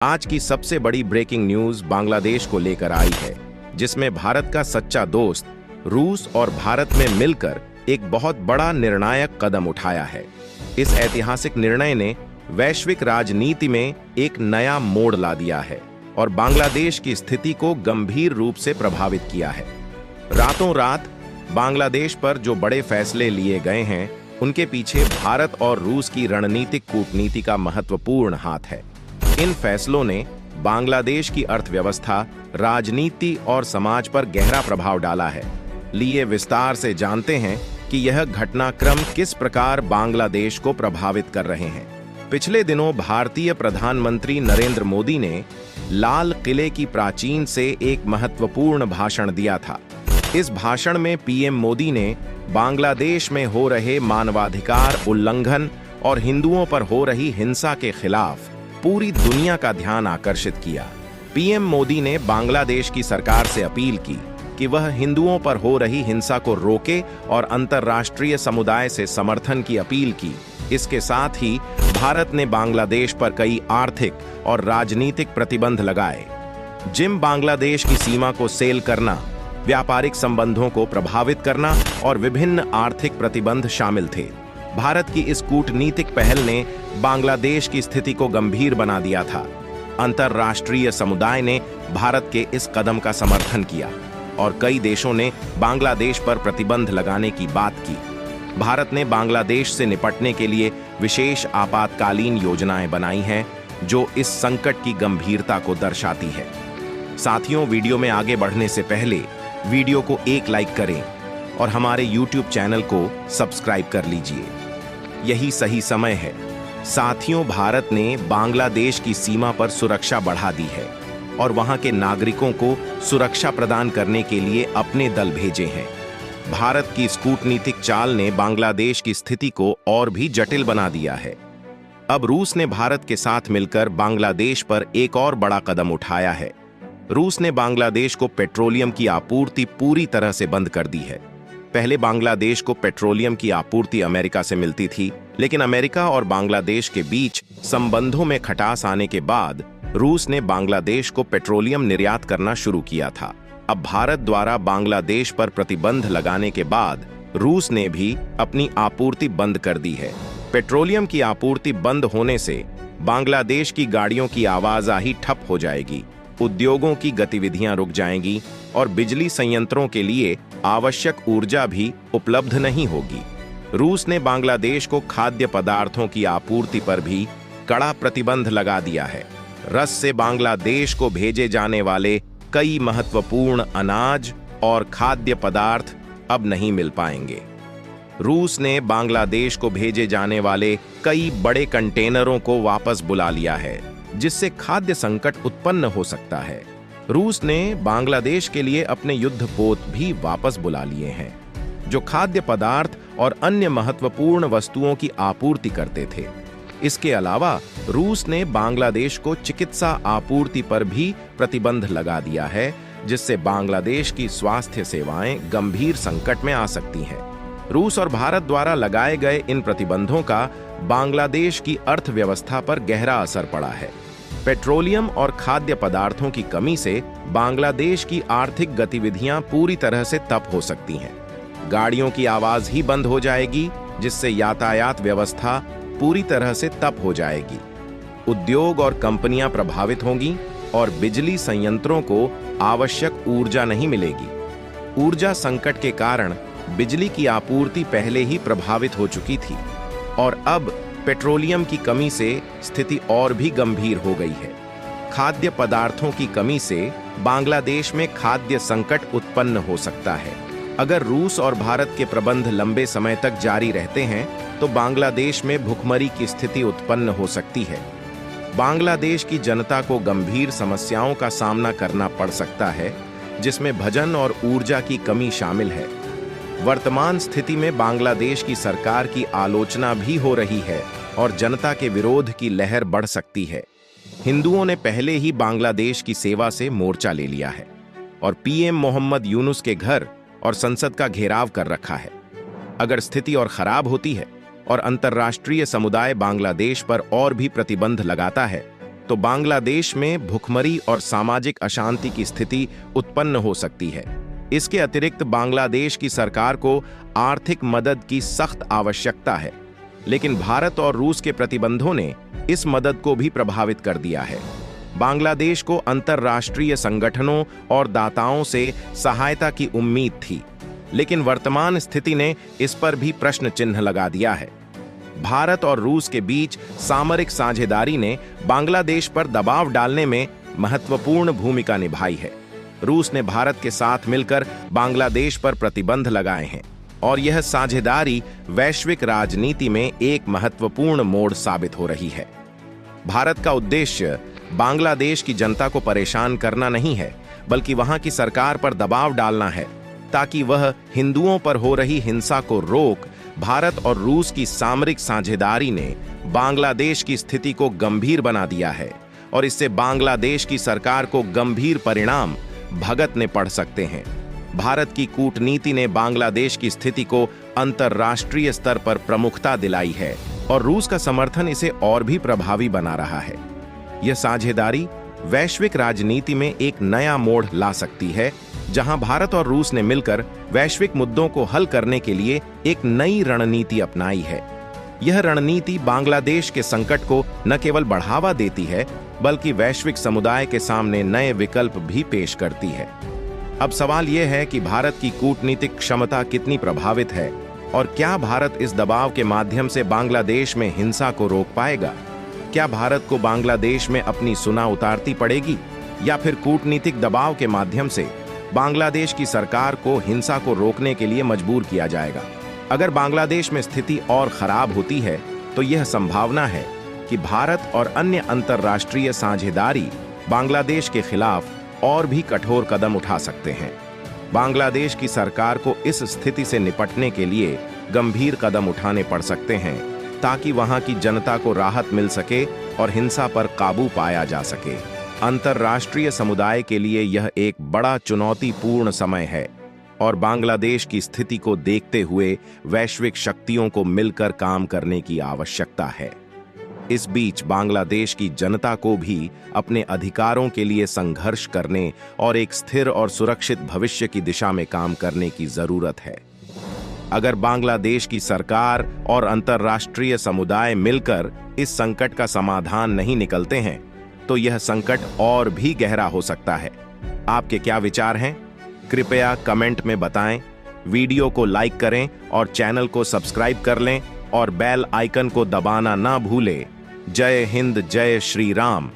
आज की सबसे बड़ी ब्रेकिंग न्यूज बांग्लादेश को लेकर आई है, जिसमें भारत का सच्चा दोस्त रूस और भारत में मिलकर एक बहुत बड़ा निर्णायक कदम उठाया है। इस ऐतिहासिक निर्णय ने वैश्विक राजनीति में एक नया मोड़ ला दिया है और बांग्लादेश की स्थिति को गंभीर रूप से प्रभावित किया है। रातों रात बांग्लादेश पर जो बड़े फैसले लिए गए हैं, उनके पीछे भारत और रूस की रणनीतिक कूटनीति का महत्वपूर्ण हाथ है। इन फैसलों ने बांग्लादेश की अर्थव्यवस्था, राजनीति और समाज पर गहरा प्रभाव डाला है। लिए विस्तार से जानते हैं कि यह घटनाक्रम किस प्रकार बांग्लादेश को प्रभावित कर रहे हैं। पिछले दिनों भारतीय प्रधानमंत्री नरेंद्र मोदी ने लाल किले की प्राचीर से एक महत्वपूर्ण भाषण दिया था। इस भाषण में पीएम मोदी ने बांग्लादेश में हो रहे मानवाधिकार उल्लंघन और हिंदुओं पर हो रही हिंसा के खिलाफ पूरी दुनिया का ध्यान आकर्षित किया। पीएम मोदी ने बांग्लादेश की सरकार से अपील की कि वह हिंदुओं पर हो रही हिंसा को रोके और अंतर्राष्ट्रीय समुदाय से समर्थन की अपील की। इसके साथ ही भारत ने बांग्लादेश पर कई आर्थिक और राजनीतिक प्रतिबंध लगाए, जिनमें बांग्लादेश की सीमा को सील करना, व्यापारिक संबंधों को प्रभावित करना और विभिन्न आर्थिक प्रतिबंध शामिल थे। भारत की इस कूटनीतिक पहल ने बांग्लादेश की स्थिति को गंभीर बना दिया था। अंतर्राष्ट्रीय समुदाय ने भारत के इस कदम का समर्थन किया और कई देशों ने बांग्लादेश पर प्रतिबंध लगाने की बात की। भारत ने बांग्लादेश से निपटने के लिए विशेष आपातकालीन योजनाएं बनाई हैं, जो इस संकट की गंभीरता को दर्शाती है। साथियों, वीडियो में आगे बढ़ने से पहले वीडियो को एक लाइक करें और हमारे YouTube चैनल को सब्सक्राइब कर लीजिए। यही सही समय है। साथियों, भारत ने बांग्लादेश की सीमा पर सुरक्षा बढ़ा दी है और वहां के नागरिकों को सुरक्षा प्रदान करने के लिए अपने दल भेजे हैं। भारत की इस कूटनीतिक चाल ने बांग्लादेश की स्थिति को और भी जटिल बना दिया है। अब रूस ने भारत के साथ मिलकर बांग्लादेश पर एक और बड़ा कदम उठाया है। रूस ने बांग्लादेश को पेट्रोलियम की आपूर्ति पूरी तरह से बंद कर दी है। पहले बांग्लादेश को पेट्रोलियम की आपूर्ति अमेरिका से मिलती थी, लेकिन अमेरिका और बांग्लादेश के बीच संबंधों में खटास आने के बाद रूस ने बांग्लादेश को पेट्रोलियम निर्यात करना शुरू किया था। अब भारत द्वारा बांग्लादेश पर प्रतिबंध लगाने के बाद रूस ने भी अपनी आपूर्ति बंद कर दी है। पेट्रोलियम की आपूर्ति बंद होने से बांग्लादेश की गाड़ियों की आवाजाही ठप हो जाएगी, उद्योगों की गतिविधियां रुक जाएंगी और बिजली संयंत्रों के लिए आवश्यक ऊर्जा भी उपलब्ध नहीं होगी। रूस ने बांग्लादेश को खाद्य पदार्थों की आपूर्ति पर भी कड़ा प्रतिबंध लगा दिया है। रस से बांग्लादेश को भेजे जाने वाले कई महत्वपूर्ण अनाज और खाद्य पदार्थ अब नहीं मिल पाएंगे। रूस ने बांग्लादेश को भेजे जाने वाले कई बड़े कंटेनरों को वापस बुला लिया है, जिससे खाद्य संकट उत्पन्न हो सकता है। रूस ने बांग्लादेश के लिए अपने युद्धपोत भी वापस बुला लिए हैं, जो खाद्य पदार्थ और अन्य महत्वपूर्ण वस्तुओं की आपूर्ति करते थे। इसके अलावा रूस ने बांग्लादेश को चिकित्सा आपूर्ति पर भी प्रतिबंध लगा दिया है, जिससे बांग्लादेश की स्वास्थ्य सेवाएं गंभीर संकट में आ सकती हैं। रूस और भारत द्वारा लगाए गए इन प्रतिबंधों का बांग्लादेश की अर्थव्यवस्था पर गहरा असर पड़ा है। पेट्रोलियम और खाद्य पदार्थों की कमी से बांग्लादेश की आर्थिक गतिविधियां पूरी तरह से ठप हो सकती हैं। गाड़ियों की आवाज ही बंद हो जाएगी, जिससे यातायात व्यवस्था पूरी तरह से ठप हो जाएगी। उद्योग और कंपनियां प्रभावित होंगी और बिजली संयंत्रों को आवश्यक ऊर्जा नहीं मिलेगी। ऊर्जा संकट के कारण बिजली की आपूर्ति पहले ही प्रभावित हो चुकी थी और अब पेट्रोलियम की कमी से स्थिति और भी गंभीर हो गई है। खाद्य पदार्थों की कमी से बांग्लादेश में खाद्य संकट उत्पन्न हो सकता है। अगर रूस और भारत के प्रबंध लंबे समय तक जारी रहते हैं, तो बांग्लादेश में भुखमरी की स्थिति उत्पन्न हो सकती है। बांग्लादेश की जनता को गंभीर समस्याओं का सामना करना पड़ सकता है, जिसमें भोजन और ऊर्जा की कमी शामिल है। वर्तमान स्थिति में बांग्लादेश की सरकार की आलोचना भी हो रही है और जनता के विरोध की लहर बढ़ सकती है। हिंदुओं ने पहले ही बांग्लादेश की सेवा से मोर्चा ले लिया है और पीएम मोहम्मद यूनुस के घर और संसद का घेराव कर रखा है। अगर स्थिति और खराब होती है और अंतर्राष्ट्रीय समुदाय बांग्लादेश पर और भी प्रतिबंध लगाता है, तो बांग्लादेश में भुखमरी और सामाजिक अशांति की स्थिति उत्पन्न हो सकती है। इसके अतिरिक्त बांग्लादेश की सरकार को आर्थिक मदद की सख्त आवश्यकता है, लेकिन भारत और रूस के प्रतिबंधों ने इस मदद को भी प्रभावित कर दिया है। बांग्लादेश को अंतर्राष्ट्रीय संगठनों और दाताओं से सहायता की उम्मीद थी, लेकिन वर्तमान स्थिति ने इस पर भी प्रश्न चिन्ह लगा दिया है। भारत और रूस के बीच सामरिक साझेदारी ने बांग्लादेश पर दबाव डालने में महत्वपूर्ण भूमिका निभाई है। रूस ने भारत के साथ मिलकर बांग्लादेश पर प्रतिबंध लगाए हैं और यह साझेदारी वैश्विक राजनीति में एक महत्वपूर्ण मोड़ साबित हो रही है। भारत का उद्देश्य बांग्लादेश की जनता को परेशान करना नहीं है, बल्कि वहां की सरकार पर दबाव डालना है ताकि वह हिंदुओं पर हो रही हिंसा को रोक। भारत और रूस की सामरिक साझेदारी ने बांग्लादेश की स्थिति को गंभीर बना दिया है और इससे बांग्लादेश की सरकार को गंभीर परिणाम भुगतने पड़ सकते हैं। भारत की कूटनीति ने बांग्लादेश की स्थिति को अंतर्राष्ट्रीय स्तर पर प्रमुखता दिलाई है और रूस का समर्थन इसे और भी प्रभावी बना रहा है। यह साझेदारी वैश्विक राजनीति में एक नया मोड़ ला सकती है, जहां भारत और रूस ने मिलकर वैश्विक मुद्दों को हल करने के लिए एक नई रणनीति अपनाई है। यह रणनीति बांग्लादेश के संकट को न केवल बढ़ावा देती है, बल्कि वैश्विक समुदाय के सामने नए विकल्प भी पेश करती है। अब सवाल यह है कि भारत की कूटनीतिक क्षमता कितनी प्रभावित है और क्या भारत इस दबाव के माध्यम से बांग्लादेश में हिंसा को रोक पाएगा? क्या भारत को बांग्लादेश में अपनी सुना उतारती पड़ेगी या फिर कूटनीतिक दबाव के माध्यम से बांग्लादेश की सरकार को हिंसा को रोकने के लिए मजबूर किया जाएगा? अगर बांग्लादेश में स्थिति और खराब होती है तो यह संभावना है कि भारत और अन्य अंतर्राष्ट्रीय साझेदारी बांग्लादेश के खिलाफ और भी कठोर कदम उठा सकते हैं। बांग्लादेश की सरकार को इस स्थिति से निपटने के लिए गंभीर कदम उठाने पड़ सकते हैं ताकि वहां की जनता को राहत मिल सके और हिंसा पर काबू पाया जा सके। अंतर्राष्ट्रीय समुदाय के लिए यह एक बड़ा चुनौतीपूर्ण समय है और बांग्लादेश की स्थिति को देखते हुए वैश्विक शक्तियों को मिलकर काम करने की आवश्यकता है। इस बीच बांग्लादेश की जनता को भी अपने अधिकारों के लिए संघर्ष करने और एक स्थिर और सुरक्षित भविष्य की दिशा में काम करने की जरूरत है। अगर बांग्लादेश की सरकार और अंतर्राष्ट्रीय समुदाय मिलकर इस संकट का समाधान नहीं निकलते हैं, तो यह संकट और भी गहरा हो सकता है। आपके क्या विचार हैं? कृपया कमेंट में बताएं। वीडियो को लाइक करें और चैनल को सब्सक्राइब कर लें और बेल आइकन को दबाना ना भूलें। जय हिंद, जय श्री राम।